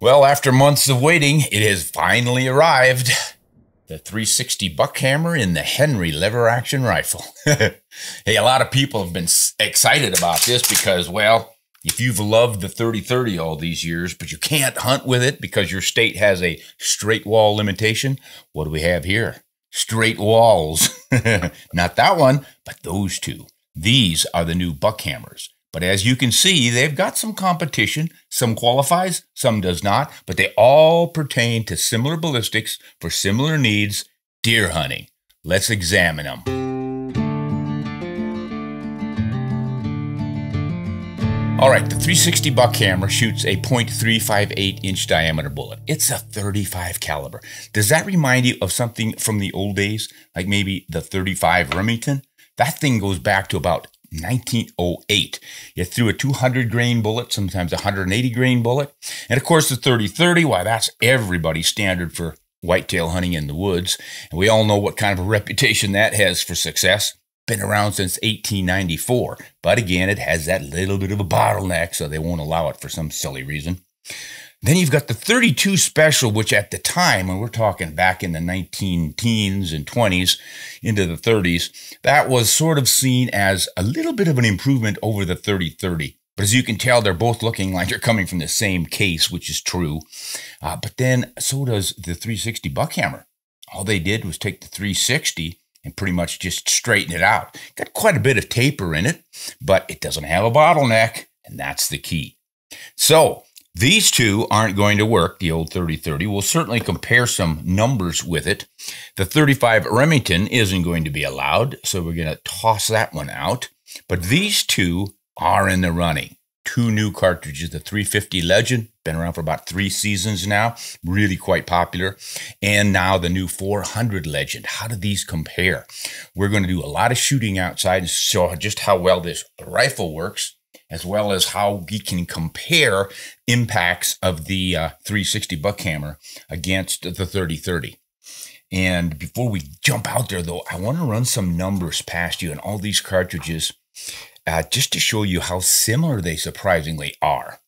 Well, after months of waiting, it has finally arrived. The 360 Buckhammer in the Henry lever action rifle. Hey, a lot of people have been excited about this because, well, if you've loved the 30-30 all these years, but you can't hunt with it because your state has a straight wall limitation, what do we have here? Straight walls. Not that one, but those two. These are the new Buckhammers. But as you can see, they've got some competition. Some qualifies, some does not, but they all pertain to similar ballistics for similar needs, deer hunting. Let's examine them. All right, the 360 Buckhammer shoots a .358-inch diameter bullet. It's a 35 caliber. Does that remind you of something from the old days, like maybe the 35 Remington? That thing goes back to about 1908. You threw a 200 grain bullet, sometimes a 180 grain bullet. And of course the 30-30, why that's everybody's standard for whitetail hunting in the woods. And we all know what kind of a reputation that has for success. Been around since 1894. But again, it has that little bit of a bottleneck, so they won't allow it for some silly reason. Then you've got the 32 Special, which at the time, and we're talking back in the 19-teens and 20s into the 30s, that was sort of seen as a little bit of an improvement over the 30-30. But as you can tell, they're both looking like they're coming from the same case, which is true. But then so does the 360 Buckhammer. All they did was take the 360 and pretty much just straighten it out. Got quite a bit of taper in it, but it doesn't have a bottleneck, and that's the key. So these two aren't going to work, the old 30-30. We'll certainly compare some numbers with it. The 35 Remington isn't going to be allowed, so we're going to toss that one out. But these two are in the running. Two new cartridges, the 350 Legend, been around for about 3 seasons now, really quite popular. And now the new 400 Legend. How do these compare? We're going to do a lot of shooting outside and show just how well this rifle works, as well as how we can compare impacts of the 360 Buckhammer against the 30-30. And before we jump out there, though, I want to run some numbers past you on all these cartridges just to show you how similar they surprisingly are.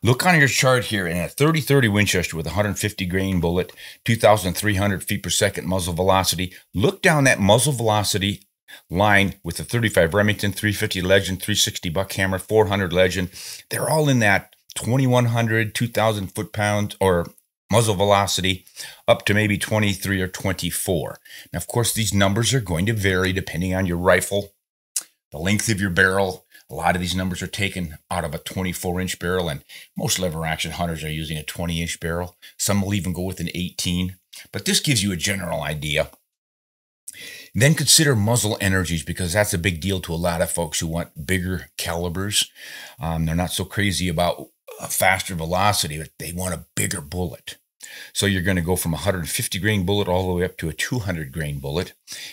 Look on your chart here, in a 30-30 Winchester with a 150 grain bullet, 2,300 feet per second muzzle velocity. Look down that muzzle velocity line with the 35 Remington, 350 Legend, 360 Buckhammer, 400 Legend. They're all in that 2,100, 2,000 foot-pounds or muzzle velocity up to maybe 23 or 24. Now, of course, these numbers are going to vary depending on your rifle, the length of your barrel. A lot of these numbers are taken out of a 24-inch barrel, and most lever action hunters are using a 20-inch barrel. Some will even go with an 18. But this gives you a general idea. Then consider muzzle energies, because that's a big deal to a lot of folks who want bigger calibers. They're not so crazy about a faster velocity, but they want a bigger bullet. So you're going to go from a 150 grain bullet all the way up to a 200 grain bullet.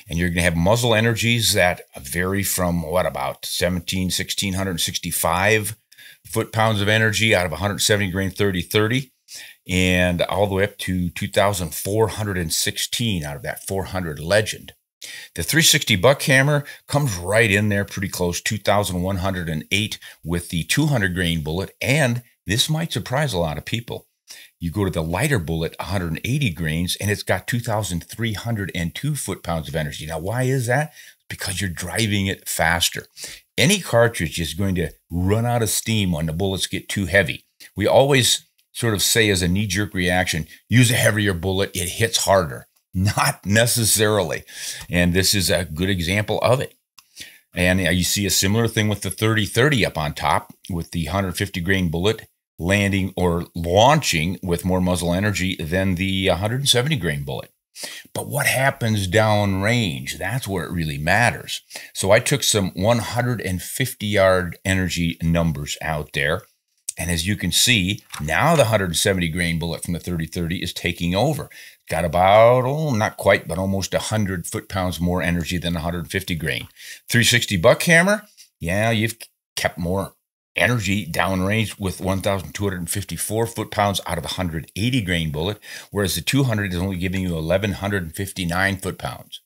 And you're going to have muzzle energies that vary from, what, about 1,665 foot-pounds of energy out of 170 grain 30-30. And all the way up to 2,416 out of that 400 Legend. The 360 Buckhammer comes right in there pretty close, 2,108 with the 200 grain bullet, and this might surprise a lot of people. You go to the lighter bullet, 180 grains, and it's got 2,302 foot-pounds of energy. Now, why is that? Because you're driving it faster. Any cartridge is going to run out of steam when the bullets get too heavy. We always sort of say as a knee-jerk reaction, use a heavier bullet, it hits harder. Not necessarily. And this is a good example of it. And you see a similar thing with the 30-30 up on top with the 150 grain bullet landing or launching with more muzzle energy than the 170 grain bullet. But what happens downrange? That's where it really matters. So I took some 150 yard energy numbers out there. And as you can see, now the 170 grain bullet from the 30-30 is taking over. Got about, not quite, but almost 100 foot-pounds more energy than 150 grain. 360 Buckhammer, yeah, you've kept more energy downrange with 1,254 foot-pounds out of a 180 grain bullet, whereas the 200 is only giving you 1,159 foot-pounds.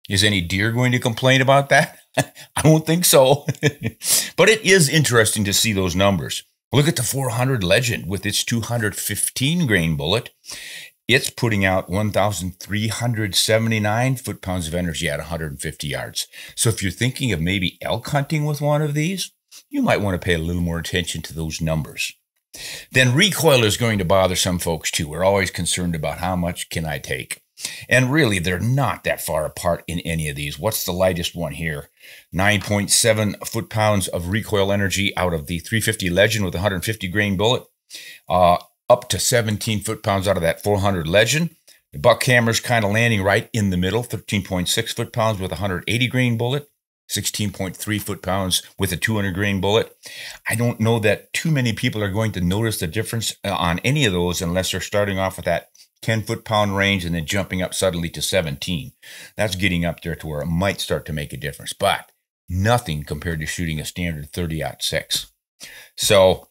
Is any deer going to complain about that? I don't think so. But it is interesting to see those numbers. Look at the 400 Legend with its 215 grain bullet. It's putting out 1,379 foot-pounds of energy at 150 yards. So if you're thinking of maybe elk hunting with one of these, you might want to pay a little more attention to those numbers. Then recoil is going to bother some folks too. We're always concerned about how much can I take. And really, they're not that far apart in any of these. What's the lightest one here? 9.7 foot-pounds of recoil energy out of the 350 Legend with 150 grain bullet. Up to 17 foot-pounds out of that 400 Legend. The Buckhammer's kind of landing right in the middle, 13.6 foot-pounds with 180 grain bullet. 16.3 foot-pounds with a 200 grain bullet. I don't know that too many people are going to notice the difference on any of those unless they're starting off with that 10 foot-pound range and then jumping up suddenly to 17. That's getting up there to where it might start to make a difference, but nothing compared to shooting a standard 30-06. So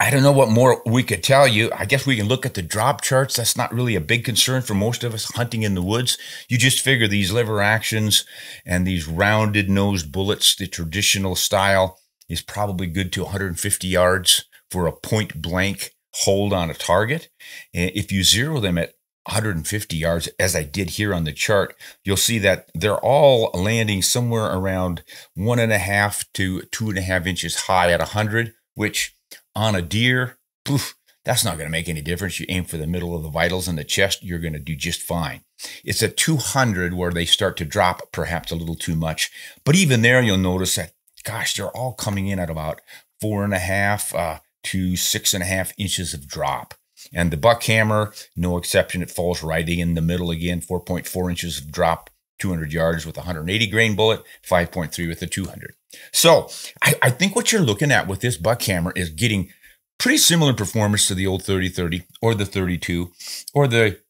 I don't know what more we could tell you. I guess we can look at the drop charts. That's not really a big concern for most of us hunting in the woods. You just figure these lever actions and these rounded nosed bullets, the traditional style, is probably good to 150 yards for a point blank hold on a target. If you zero them at 150 yards, as I did here on the chart, you'll see that they're all landing somewhere around 1.5 to 2.5 inches high at 100, which on a deer, poof, that's not going to make any difference. You aim for the middle of the vitals and the chest, you're going to do just fine. It's at 200 where they start to drop perhaps a little too much. But even there, you'll notice that, gosh, they're all coming in at about 4.5 to 6.5 inches of drop. And the Buckhammer, no exception, it falls right in the middle again, 4.4 inches of drop, 200 yards with a 180 grain bullet, 5.3 with a 200. So I think what you're looking at with this Buckhammer is getting pretty similar performance to the old 30-30 or the 32 or the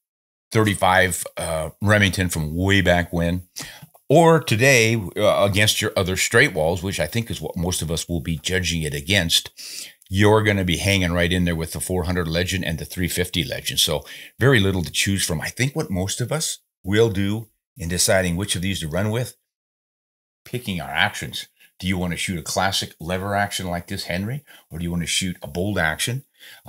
35 Remington from way back when, or today against your other straight walls, which I think is what most of us will be judging it against. You're going to be hanging right in there with the 400 Legend and the 350 Legend. So very little to choose from. I think what most of us will do in deciding which of these to run with, picking our actions. Do you want to shoot a classic lever action like this Henry, or do you want to shoot a bolt action?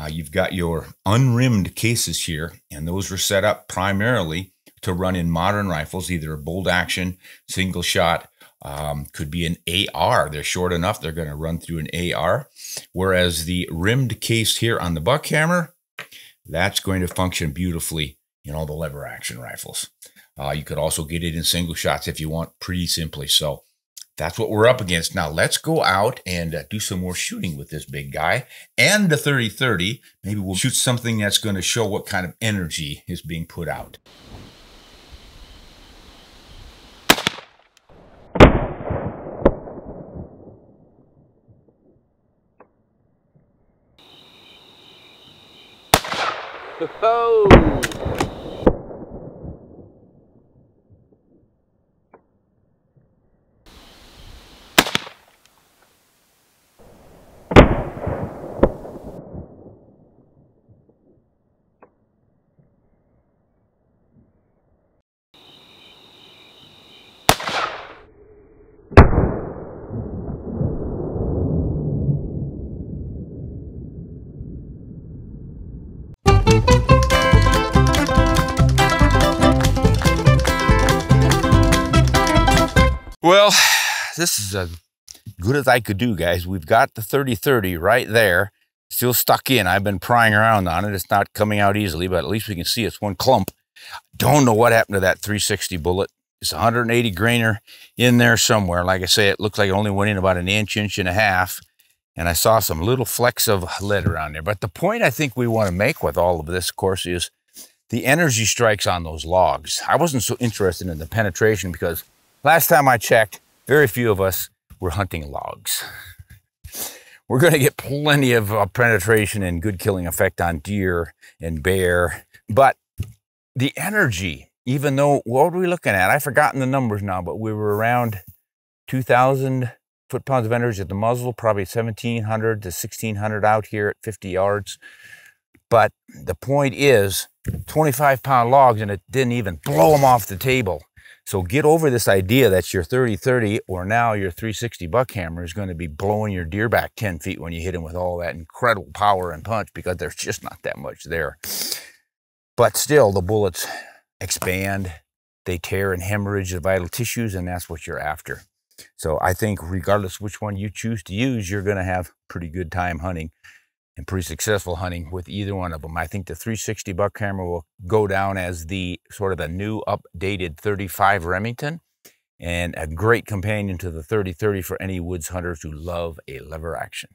You've got your unrimmed cases here, and those were set up primarily to run in modern rifles, either a bolt action, single shot, could be an AR. They're short enough, they're going to run through an AR. Whereas the rimmed case here on the Buckhammer, that's going to function beautifully in all the lever action rifles. You could also get it in single shots if you want, pretty simply. So that's what we're up against. Now let's go out and do some more shooting with this big guy and the 30-30. Maybe we'll shoot something that's going to show what kind of energy is being put out. Oh! Well, this is as good as I could do, guys. We've got the 30-30 right there, still stuck in. I've been prying around on it. It's not coming out easily, but at least we can see it's one clump. Don't know what happened to that 360 bullet. It's 180 grainer in there somewhere. Like I say, it looks like it only went in about an inch, inch and a half. And I saw some little flecks of lead around there. But the point I think we want to make with all of this, of course, is the energy strikes on those logs. I wasn't so interested in the penetration because last time I checked, very few of us were hunting logs. We're going to get plenty of penetration and good killing effect on deer and bear. But the energy, even though, what were we looking at? I've forgotten the numbers now, but we were around 2,000 foot-pounds of energy at the muzzle, probably 1,700 to 1,600 out here at 50 yards. But the point is, 25-pound logs, and it didn't even blow them off the table. So get over this idea that your 30-30 or now your 360 Buckhammer is going to be blowing your deer back 10 feet when you hit him with all that incredible power and punch, because there's just not that much there. But still, the bullets expand, they tear and hemorrhage the vital tissues, and that's what you're after. So I think regardless which one you choose to use, you're going to have pretty good time hunting and pretty successful hunting with either one of them. I think the 360 Buckhammer will go down as the sort of the new updated 35 Remington, and a great companion to the 30-30 for any woods hunters who love a lever action.